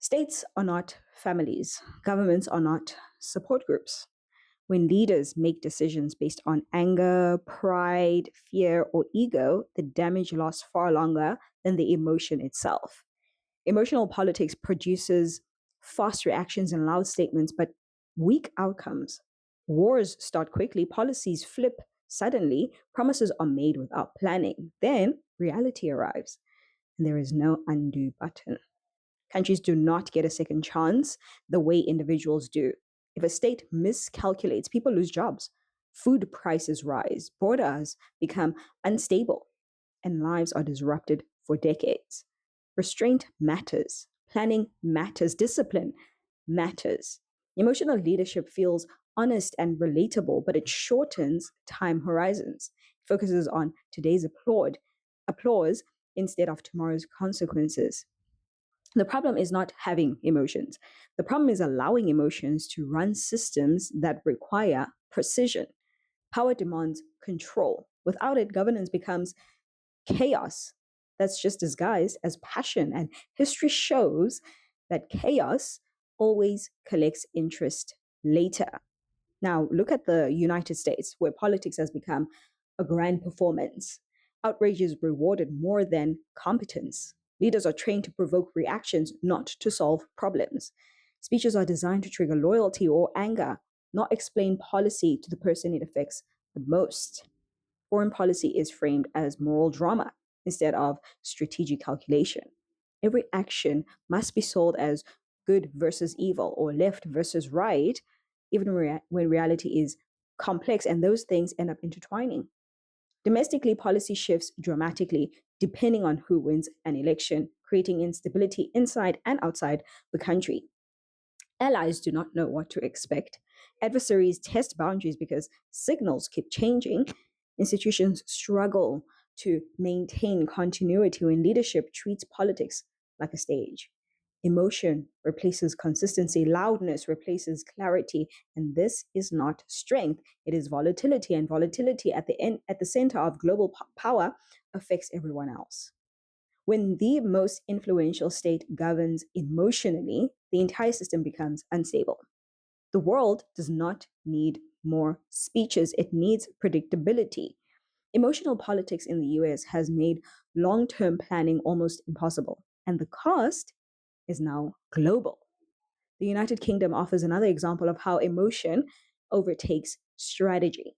States are not families, governments are not support groups. When leaders make decisions based on anger, pride, fear, or ego, the damage lasts far longer than the emotion itself. Emotional politics produces fast reactions and loud statements, but weak outcomes. Wars start quickly, policies flip suddenly, promises are made without planning. Then reality arrives, and there is no undo button. Countries do not get a second chance the way individuals do. If a state miscalculates, people lose jobs, food prices rise, borders become unstable, and lives are disrupted for decades. Restraint matters, planning matters, discipline matters. Emotional leadership feels honest and relatable, but it shortens time horizons. It focuses on today's applause instead of tomorrow's consequences. The problem is not having emotions. The problem is allowing emotions to run systems that require precision. Power demands control. Without it, governance becomes chaos that's just disguised as passion. And history shows that chaos always collects interest later. Now, look at the United States, where politics has become a grand performance. Outrage is rewarded more than competence. Leaders are trained to provoke reactions, not to solve problems. Speeches are designed to trigger loyalty or anger, not explain policy to the person it affects the most. Foreign policy is framed as moral drama instead of strategic calculation. Every action must be sold as good versus evil or left versus right, even when reality is complex, and those things end up intertwining. Domestically, policy shifts dramatically depending on who wins an election, creating instability inside and outside the country. Allies do not know what to expect. Adversaries test boundaries because signals keep changing. Institutions struggle to maintain continuity when leadership treats politics like a stage. Emotion replaces consistency, loudness replaces clarity, and this is not strength. It is volatility, and volatility at the center of global power affects everyone else. When the most influential state governs emotionally, the entire system becomes unstable. The world does not need more speeches, it needs predictability. Emotional politics in the US has made long term planning almost impossible, and the cost is now global. The United Kingdom offers another example of how emotion overtakes strategy.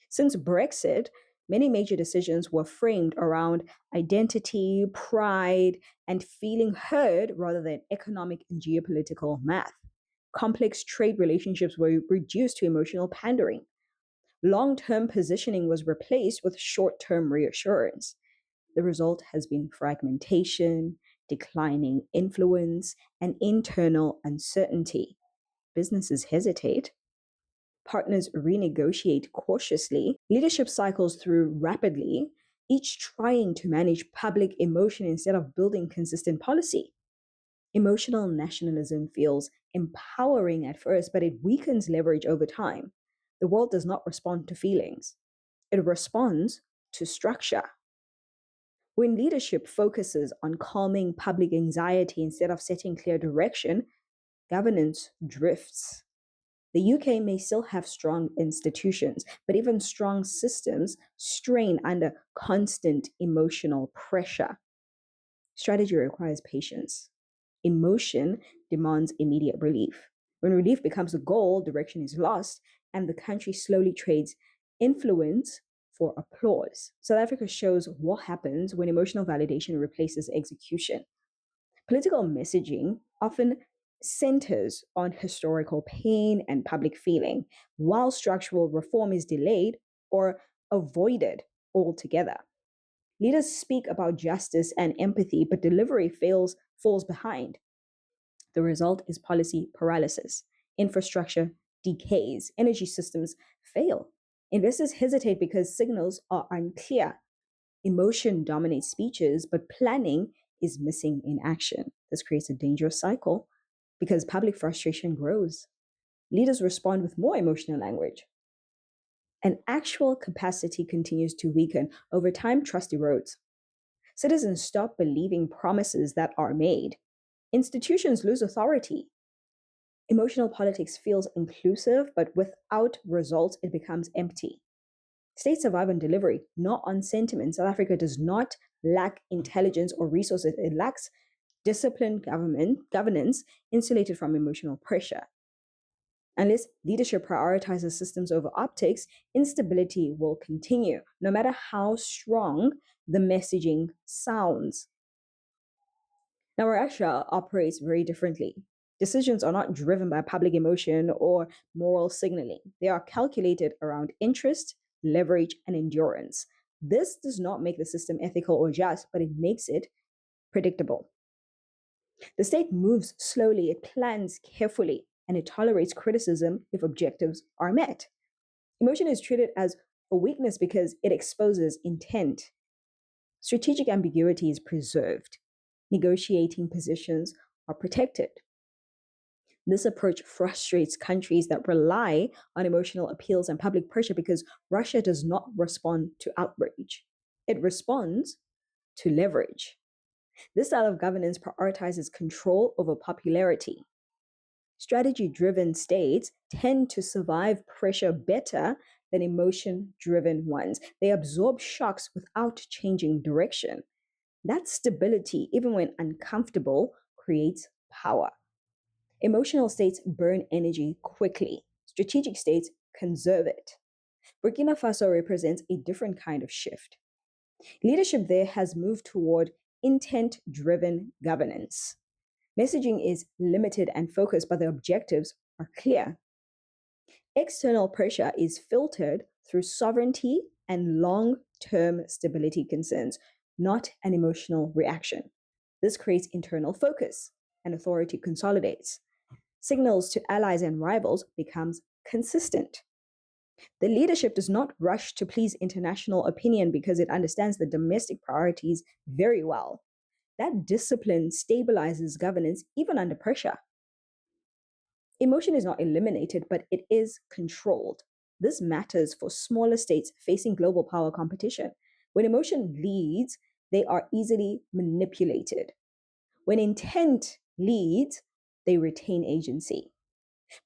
Since Brexit, many major decisions were framed around identity, pride, and feeling heard rather than economic and geopolitical math. Complex trade relationships were reduced to emotional pandering. Long term positioning was replaced with short term reassurance. The result has been fragmentation, declining influence, and internal uncertainty. Businesses hesitate, partners renegotiate cautiously, leadership cycles through rapidly, each trying to manage public emotion instead of building consistent policy. Emotional nationalism feels empowering at first, but it weakens leverage over time. The world does not respond to feelings, it responds to structure. When leadership focuses on calming public anxiety instead of setting clear direction, governance drifts. The UK may still have strong institutions, but even strong systems strain under constant emotional pressure. Strategy requires patience. Emotion demands immediate relief. When relief becomes a goal, direction is lost, and the country slowly trades influence for applause. South Africa shows what happens when emotional validation replaces execution. Political messaging often centers on historical pain and public feeling, while structural reform is delayed or avoided altogether. Leaders speak about justice and empathy, but delivery falls behind. The result is policy paralysis. Infrastructure decays, energy systems fail. Investors hesitate because signals are unclear. Emotion dominates speeches, but planning is missing in action. This creates a dangerous cycle because public frustration grows. Leaders respond with more emotional language, and actual capacity continues to weaken. Over time, trust erodes. Citizens stop believing promises that are made. Institutions lose authority. Emotional politics feels inclusive, but without results, it becomes empty. States survive on delivery, not on sentiment. South Africa does not lack intelligence or resources. It lacks disciplined governance insulated from emotional pressure. Unless leadership prioritizes systems over optics, instability will continue, no matter how strong the messaging sounds. Now, Russia operates very differently. Decisions are not driven by public emotion or moral signaling. They are calculated around interest, leverage, and endurance. This does not make the system ethical or just, but it makes it predictable. The state moves slowly, it plans carefully, and it tolerates criticism if objectives are met. Emotion is treated as a weakness because it exposes intent. Strategic ambiguity is preserved. Negotiating positions are protected. This approach frustrates countries that rely on emotional appeals and public pressure because Russia does not respond to outrage. It responds to leverage. This style of governance prioritizes control over popularity. Strategy driven states tend to survive pressure better than emotion driven ones. They absorb shocks without changing direction. That stability, even when uncomfortable, creates power. Emotional states burn energy quickly. Strategic states conserve it. Burkina Faso represents a different kind of shift. Leadership there has moved toward intent driven governance. Messaging is limited and focused, but the objectives are clear. External pressure is filtered through sovereignty and long term stability concerns, not an emotional reaction. This creates internal focus, and authority consolidates. Signals to allies and rivals becomes consistent. The leadership does not rush to please international opinion because it understands the domestic priorities very well. That discipline stabilizes governance even under pressure. Emotion is not eliminated, but it is controlled. This matters for smaller states facing global power competition. When emotion leads, they are easily manipulated. When intent leads, they retain agency.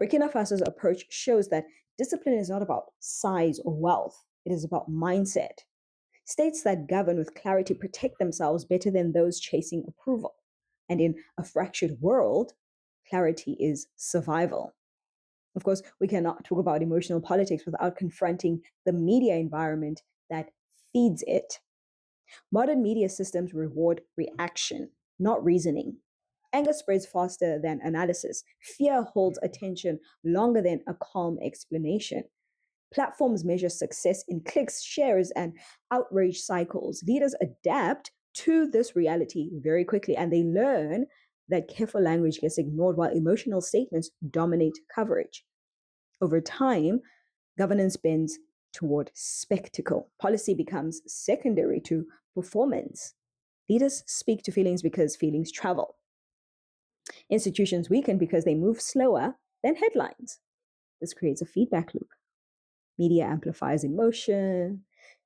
Burkina Faso's approach shows that discipline is not about size or wealth, it is about mindset. States that govern with clarity protect themselves better than those chasing approval. And in a fractured world, clarity is survival. Of course, we cannot talk about emotional politics without confronting the media environment that feeds it. Modern media systems reward reaction, not reasoning. Anger spreads faster than analysis. Fear holds attention longer than a calm explanation. Platforms measure success in clicks, shares, and outrage cycles. Leaders adapt to this reality very quickly and they learn that careful language gets ignored while emotional statements dominate coverage. Over time, governance bends toward spectacle. Policy becomes secondary to performance. Leaders speak to feelings because feelings travel. Institutions weaken because they move slower than headlines. This creates a feedback loop. Media amplifies emotion,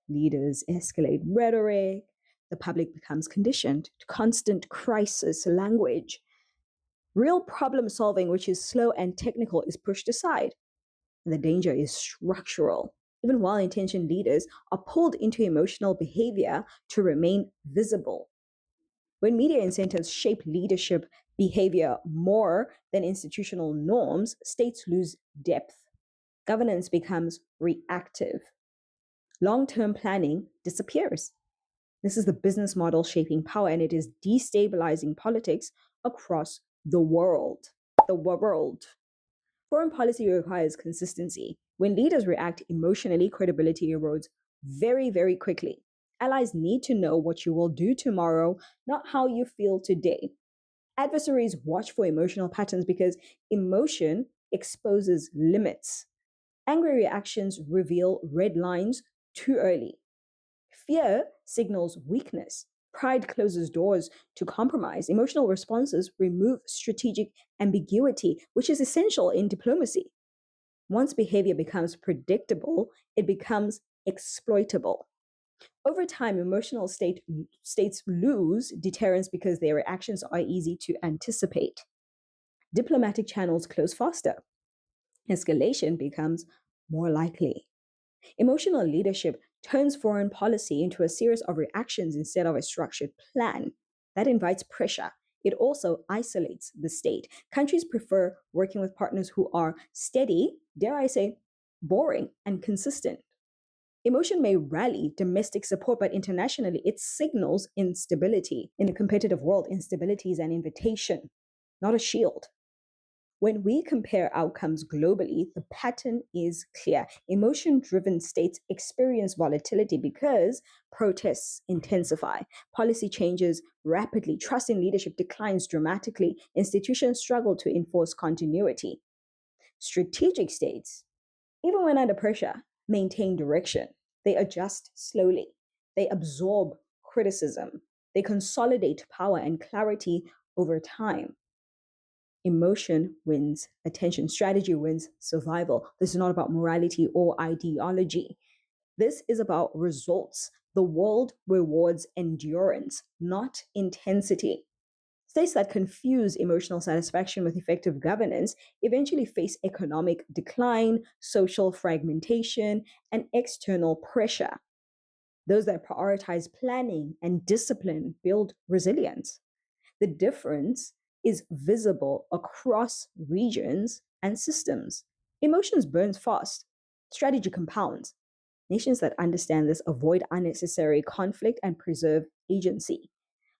leaders escalate rhetoric, the public becomes conditioned to constant crisis language. Real problem solving, which is slow and technical, is pushed aside. And the danger is structural. Even well intentioned leaders are pulled into emotional behavior to remain visible. When media incentives shape leadership behavior more than institutional norms, states lose depth. Governance becomes reactive. Long term planning disappears. This is the business model shaping power, and it is destabilizing politics across the world. The world. Foreign policy requires consistency. When leaders react emotionally, credibility erodes very, very quickly. Allies need to know what you will do tomorrow, not how you feel today. Adversaries watch for emotional patterns because emotion exposes limits. Angry reactions reveal red lines too early. Fear signals weakness. Pride closes doors to compromise. Emotional responses remove strategic ambiguity, which is essential in diplomacy. Once behavior becomes predictable, it becomes exploitable. Over time, states lose deterrence because their reactions are easy to anticipate. Diplomatic channels close faster. Escalation becomes more likely. Emotional leadership turns foreign policy into a series of reactions instead of a structured plan. That invites pressure. It also isolates the state. Countries prefer working with partners who are steady, dare I say, boring, and consistent. Emotion may rally domestic support, but internationally it signals instability. In a competitive world, instability is an invitation, not a shield. When we compare outcomes globally, the pattern is clear. Emotion driven states experience volatility because protests intensify, policy changes rapidly, trust in leadership declines dramatically, institutions struggle to enforce continuity. Strategic states, even when under pressure, maintain direction. They adjust slowly, they absorb criticism, they consolidate power and clarity over time. Emotion wins attention, strategy wins survival. This is not about morality or ideology. This is about results. The world rewards endurance, not intensity. States that confuse emotional satisfaction with effective governance eventually face economic decline, social fragmentation, and external pressure. Those that prioritize planning and discipline build resilience. The difference is visible across regions and systems. Emotions burn fast, strategy compounds. Nations that understand this avoid unnecessary conflict and preserve agency.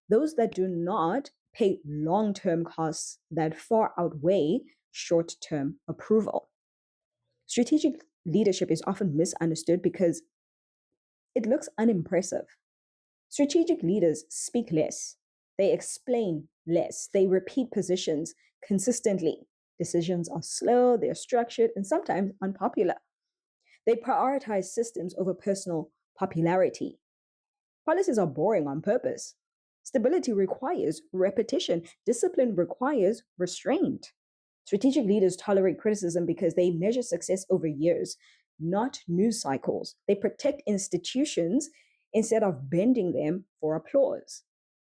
Those that do not pay long term costs that far outweigh short term approval. Strategic leadership is often misunderstood because it looks unimpressive. Strategic leaders speak less, they explain less, they repeat positions consistently. Decisions are slow, they're structured, and sometimes unpopular. They prioritize systems over personal popularity. Policies are boring on purpose. Stability requires repetition, discipline requires restraint. Strategic leaders tolerate criticism because they measure success over years, not news cycles. They protect institutions instead of bending them for applause.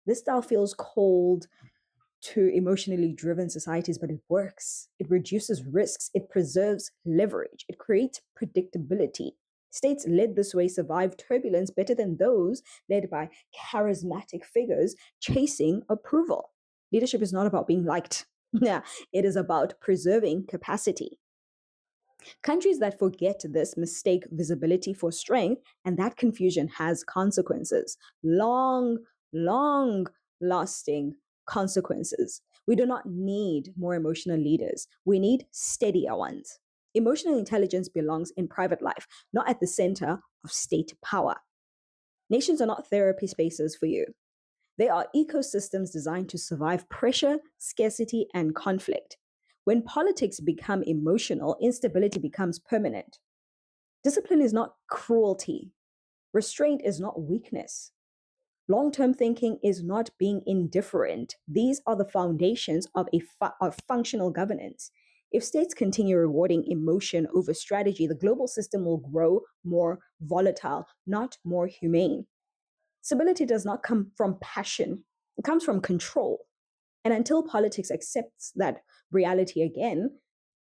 This style feels cold to emotionally driven societies, but it works. It reduces risks, it preserves leverage, it creates predictability. States led this way survive turbulence better than those led by charismatic figures chasing approval. Leadership is not about being liked. Yeah, it is about preserving capacity. Countries that forget this mistake visibility for strength, and that confusion has consequences. Long lasting consequences. We do not need more emotional leaders. We need steadier ones. Emotional intelligence belongs in private life, not at the center of state power. Nations are not therapy spaces for you. They are ecosystems designed to survive pressure, scarcity, and conflict. When politics become emotional, instability becomes permanent. Discipline is not cruelty. Restraint is not weakness. Long term thinking is not being indifferent. These are the foundations of functional governance. If states continue rewarding emotion over strategy, the global system will grow more volatile, not more humane. Stability does not come from passion, it comes from control. And until politics accepts that reality again,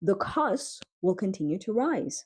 the costs will continue to rise.